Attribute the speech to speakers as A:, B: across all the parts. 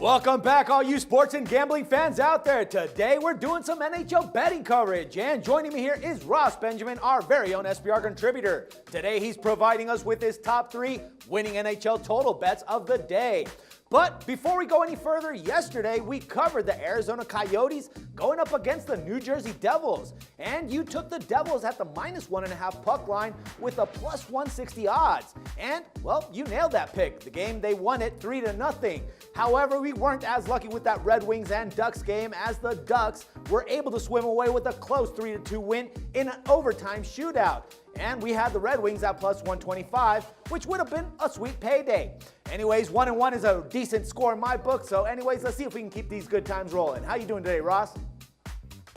A: Welcome back, all you sports and gambling fans out there. Today, we're doing some NHL betting coverage, and joining me here is Ross Benjamin, our very own SBR contributor. Today, he's providing us with his top 3 winning NHL total bets of the day. But before we go any further, yesterday we covered the Arizona Coyotes going up against the New Jersey Devils. And you took the Devils at the -1.5 puck line with a +160 odds. And, well, you nailed that pick. The game, they won it 3-0. However, we weren't as lucky with that Red Wings and Ducks game, as the Ducks were able to swim away with a close 3-2 win in an overtime shootout. And we had the Red Wings at +125, which would have been a sweet payday. Anyways, 1-1 is a decent score in my book. So anyways, let's see if we can keep these good times rolling. How you doing today, Ross?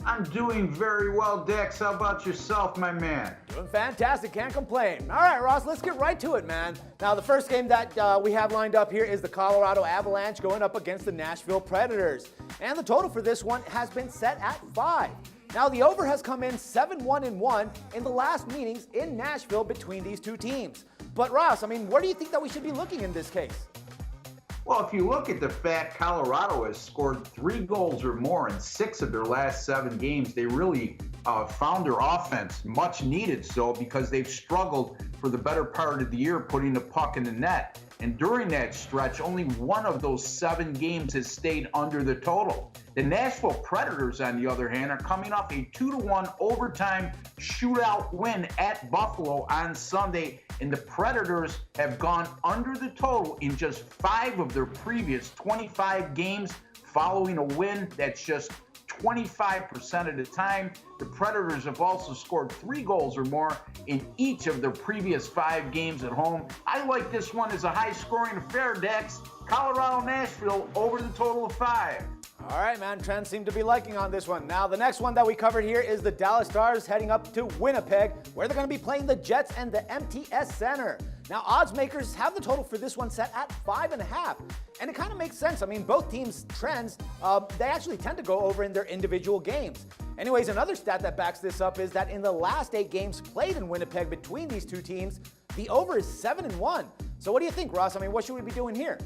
B: I'm doing very well, Dex. How about yourself, my man?
A: Doing fantastic, can't complain. All right, Ross, let's get right to it, man. Now, the first game that we have lined up here is the Colorado Avalanche going up against the Nashville Predators. And the total for this one has been set at 5. Now, the over has come in 7-1-1 in the last meetings in Nashville between these two teams. But Ross, I mean, where do you think that we should be looking in this case?
B: Well, if you look at the fact Colorado has scored 3 goals or more in 6 of their last 7 games, they really found their offense much needed so, because they've struggled for the better part of the year putting the puck in the net. And during that stretch, only 1 of those 7 games has stayed under the total. The Nashville Predators, on the other hand, are coming off a 2-1 overtime shootout win at Buffalo on Sunday, and the Predators have gone under the total in just 5 of their previous 25 games following a win. That's just 25% of the time. The Predators have also scored 3 goals or more in each of their previous 5 games at home. I like this one as a high-scoring affair, Dex. Colorado-Nashville over the total of 5.
A: All right, man, trends seem to be liking on this one. Now, the next one that we covered here is the Dallas Stars heading up to Winnipeg, where they're going to be playing the Jets and the MTS Center. Now, odds makers have the total for this one set at 5.5, and it kind of makes sense. I mean, both teams' trends, they actually tend to go over in their individual games. Anyways, another stat that backs this up is that in the last 8 games played in Winnipeg between these two teams, the over is 7-1. So what do you think, Ross? I mean, what should we be doing here?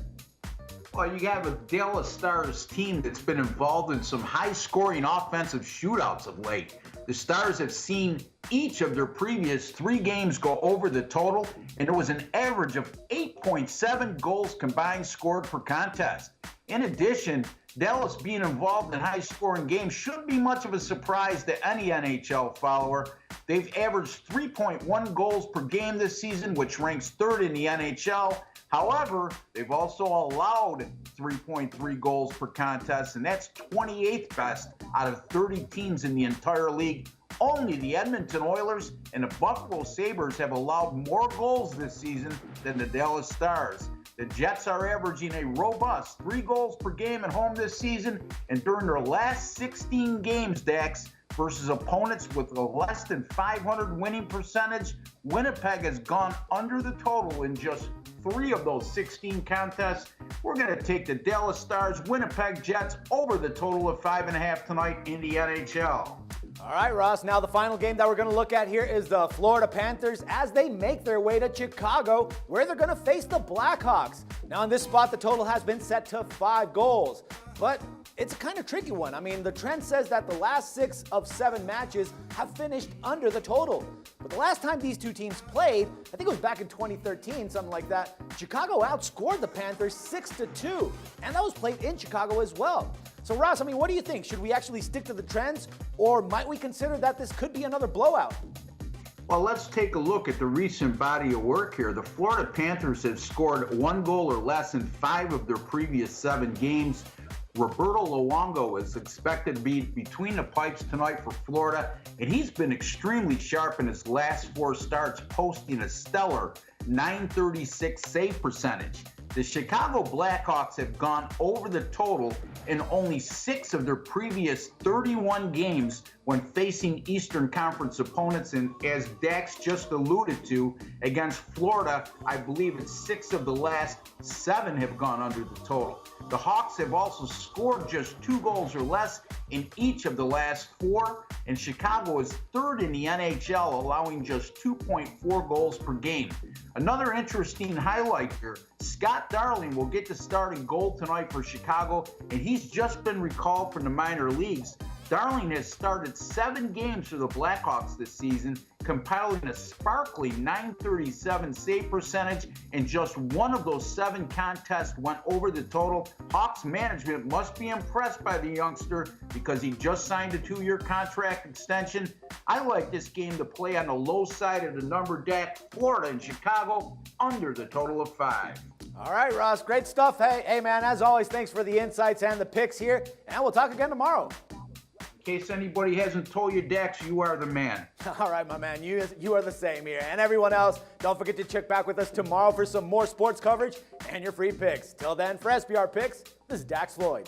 B: Well, you have a Dallas Stars team that's been involved in some high-scoring offensive shootouts of late. The Stars have seen each of their previous 3 games go over the total, and there was an average of 8.7 goals combined scored per contest. In addition, Dallas being involved in high-scoring games shouldn't be much of a surprise to any NHL follower. They've averaged 3.1 goals per game this season, which ranks 3rd in the NHL. However, they've also allowed 3.3 goals per contest, and that's 28th best out of 30 teams in the entire league. Only the Edmonton Oilers and the Buffalo Sabres have allowed more goals this season than the Dallas Stars. The Jets are averaging a robust 3 goals per game at home this season, and during their last 16 games, Dax, versus opponents with a less than 500 winning percentage, Winnipeg has gone under the total in just 3 of those 16 contests. We're going to take the Dallas Stars Winnipeg Jets over the total of 5.5 tonight in the NHL.
A: All right, Ross. Now the final game that we're going to look at here is the Florida Panthers as they make their way to Chicago, where they're going to face the Blackhawks. Now in this spot, the total has been set to 5 goals. But it's a kind of tricky one. I mean, the trend says that the last 6 of 7 matches have finished under the total. But the last time these two teams played, I think it was back in 2013, something like that, Chicago outscored the Panthers 6-2. And that was played in Chicago as well. So Ross, I mean, what do you think? Should we actually stick to the trends, or might we consider that this could be another blowout?
B: Well, let's take a look at the recent body of work here. The Florida Panthers have scored 1 goal or less in 5 of their previous 7 games. Roberto Luongo is expected to be between the pipes tonight for Florida, and he's been extremely sharp in his last 4 starts, posting a stellar .936 save percentage. The Chicago Blackhawks have gone over the total in only 6 of their previous 31 games when facing Eastern Conference opponents. And as Dax just alluded to, against Florida, I believe it's 6 of the last 7 have gone under the total. The Hawks have also scored just 2 goals or less in each of the last 4, and Chicago is 3rd in the NHL, allowing just 2.4 goals per game. Another interesting highlight here, Scott Darling will get the starting goal tonight for Chicago, and he's just been recalled from the minor leagues. Darling has started 7 games for the Blackhawks this season, compiling a sparkly .937 save percentage, and just 1 of those 7 contests went over the total. Hawks management must be impressed by the youngster because he just signed a 2-year contract extension. I like this game to play on the low side of the number, Dak. Florida and Chicago under the total of 5.
A: All right, Ross, great stuff. Hey, man, as always, thanks for the insights and the picks here, and we'll talk again tomorrow.
B: In case anybody hasn't told you, Dax, you are the man.
A: All right, my man, you are the same here. And everyone else, don't forget to check back with us tomorrow for some more sports coverage and your free picks. Till then, for SBR Picks, this is Dax Floyd.